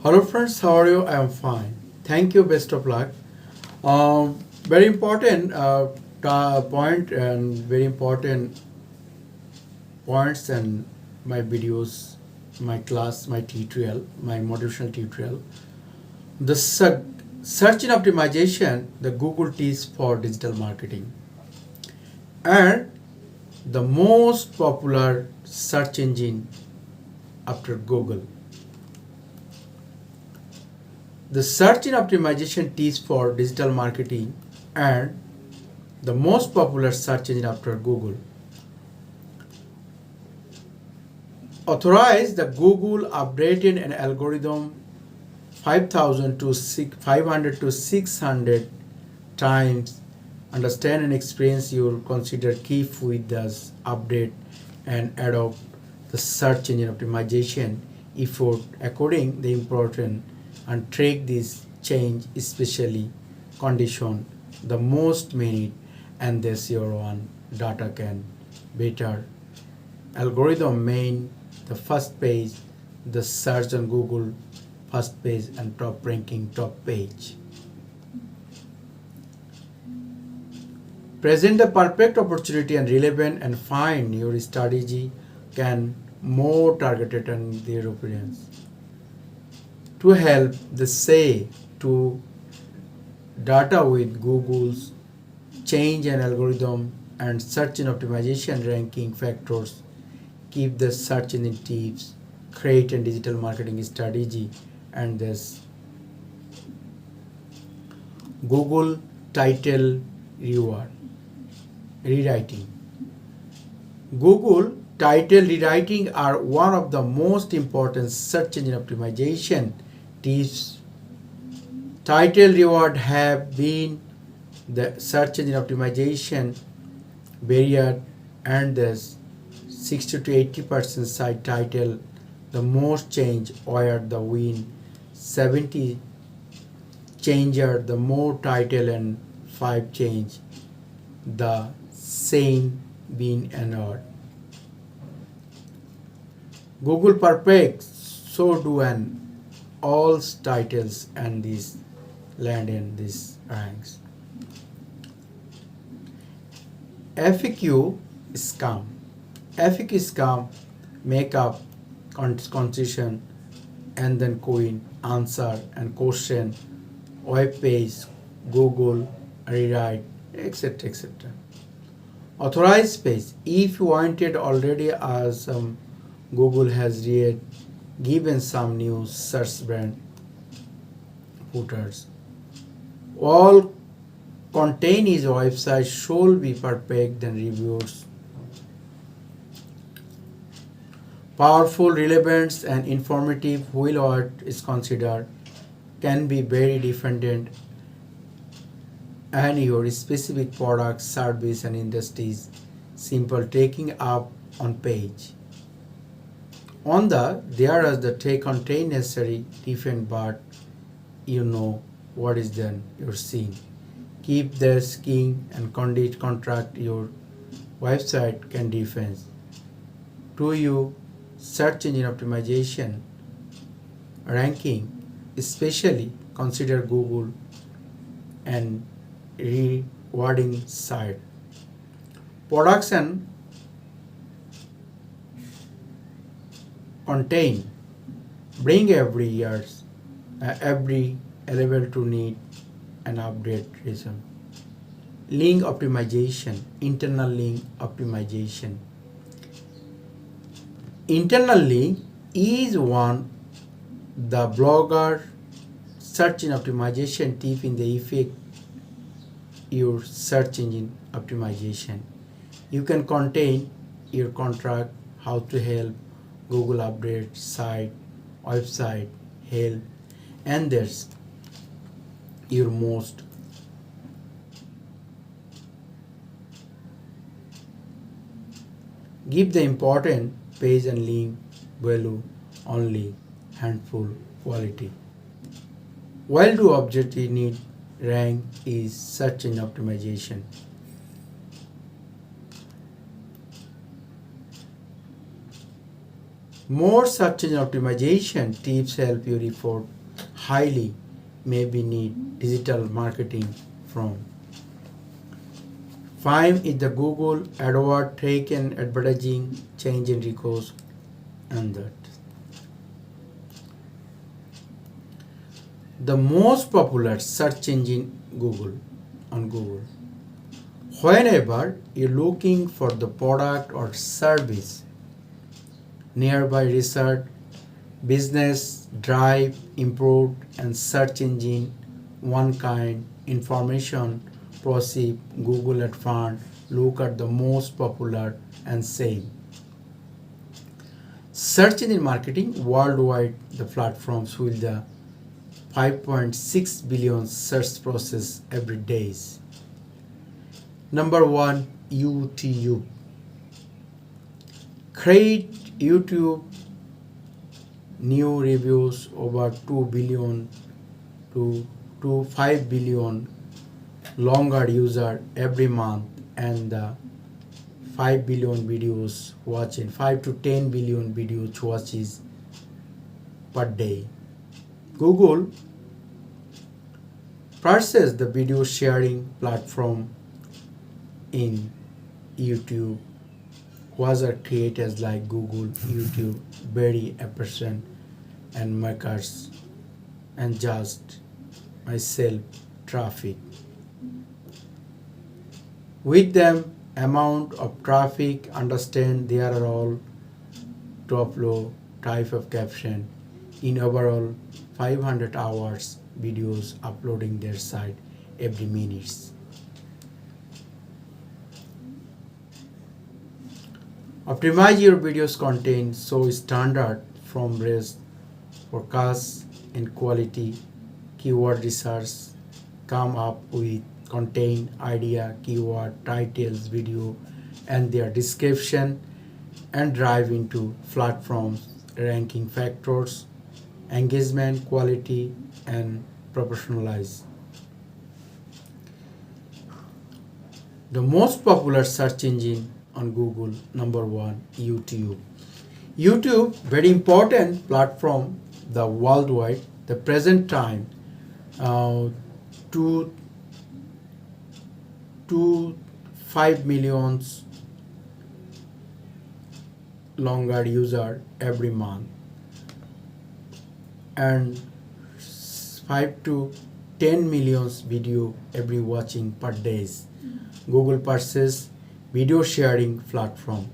Hello friends, how are you? I am fine. Thank you. Best of luck. Very important point and very important points and my videos, my class, my tutorial, my motivational tutorial. The search and optimization, the Google teach for digital marketing, and the most popular search engine after Google. The search and optimization teach for digital marketing and the most popular search engine after Google. Authorize the Google updated an algorithm 500 to 600 times. Understand and experience you'll consider keep with this update and adopt the search engine optimization effort according the important and track this change especially condition the most minute and this your one data can better algorithm main the first page the search on Google first page and top ranking top page present the perfect opportunity and relevant and find your strategy can more targeted and their opinions to help the say to data with Google's change and algorithm and search and optimization ranking factors keep the search engine tips create and digital marketing strategy and this Google title reward rewriting Google title rewriting are one of the most important search engine optimization tips. Title reward have been the search engine optimization barrier and this 60 to 80% site title the most change where the win 70 changer the more title and 5 change the same being annoyed. Google perfect so do an all titles and these land in these ranks. FAQ scam. FAQ scam make up constitution and then coin answer and question web page Google rewrite etc etc. Authorized page if you wanted already as Google has given some new search brand footers. All content is website should be perfect than reviews. Powerful, relevant, and informative while what is considered can be very different and your specific product, service, and industries. Simple taking up on page. On there is the take contain necessary different but you know what is then you're seeing. Keep the skiing and contract your website can defense. To you search engine optimization ranking especially consider Google and rewarding site. Products and contain bring every years every level to need an update reason. Link optimization internal link optimization internal link is one the blogger search engine optimization tip in the effect your search engine optimization you can contain your contract how to help Google update site, website, help, and there's your most give the important page and link value only handful quality. While do objective need rank is search engine optimization. More search engine optimization tips help you report highly maybe need digital marketing from. 5 is the Google AdWord take and advertising change in recourse and that. The most popular search engine Google on Google. Whenever you're looking for the product or service, nearby research, business, drive, improved, and search engine, one kind, information, proceed, Google Advanced, look at the most popular and same. Search engine marketing worldwide, the platforms with the 5.6 billion search process every day. Number 1, YouTube. Create YouTube new reviews over 2 billion to 5 billion longer user every month and 5 billion videos watching, 5 to 10 billion videos watches per day. Google purchased the video sharing platform in YouTube was creators like Google, YouTube, Barry Epperson, and makers, and just myself traffic. With them, amount of traffic, understand they are all top low type of caption. In overall 500 hours videos uploading their site every minute. Optimize your videos content so standard from rest, forecast and quality, keyword research, come up with content, idea, keyword, titles, video and their description and drive into platforms, ranking factors, engagement, quality and professionalize. The most popular search engine on Google, number 1, YouTube. YouTube, very important platform, the worldwide, the present time, to 5 millions longer user every month and 5 to 10 millions video every watching per days. Google purchase video sharing platform.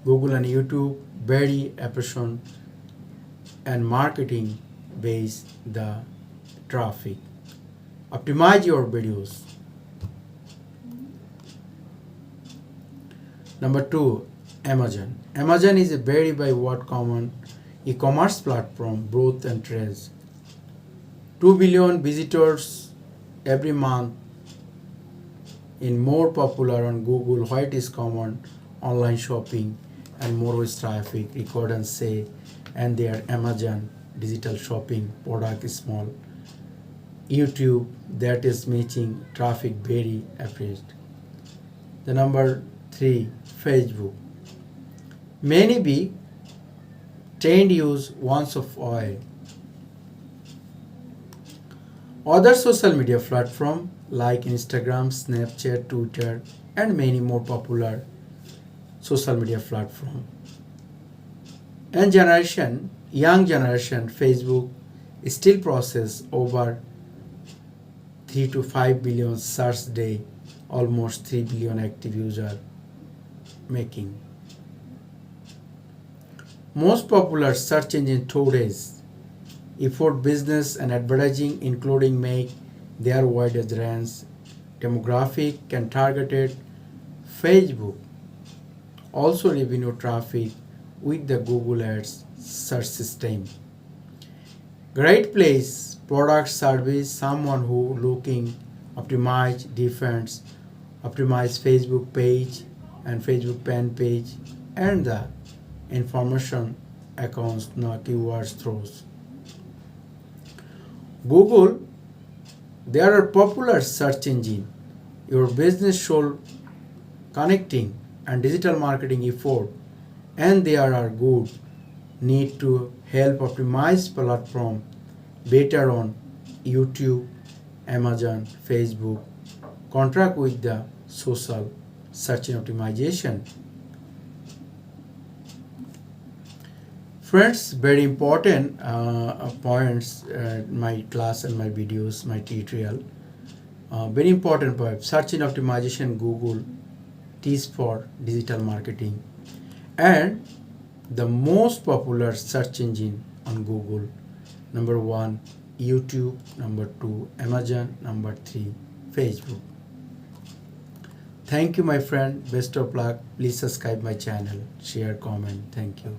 Google and YouTube very efficient and marketing base the traffic. Optimize your videos. Number 2, Amazon. Amazon is a very by what common e-commerce platform, growth and trades. 2 billion visitors every month in more popular on Google, what is common online shopping and more with traffic, record and say, and their Amazon digital shopping product is small. YouTube that is matching traffic very average. The number 3, Facebook. Many big trend use once of oil. Other social media platform like Instagram, Snapchat, Twitter, and many more popular social media platform. And young generation, Facebook still process over 3 to 5 billion search day, almost 3 billion active user making. Most popular search engine today's effort business and advertising including make their wide range demographic and targeted. Facebook also revenue traffic with the Google Ads search system. Great place, product service, someone who looking optimize defense, optimize Facebook page and Facebook fan page and the information accounts no keywords throws. Google, they are a popular search engine. Your business should connecting and digital marketing effort and they are good need to help optimize platform better on YouTube, Amazon, Facebook, contract with the social search and optimization. Friends, very important points, my class and my videos, my tutorial. Very important point. Search and optimization Google is for digital marketing. And the most popular search engine on Google, number 1, YouTube, number 2, Amazon, number 3, Facebook. Thank you, my friend. Best of luck. Please subscribe my channel, share, comment. Thank you.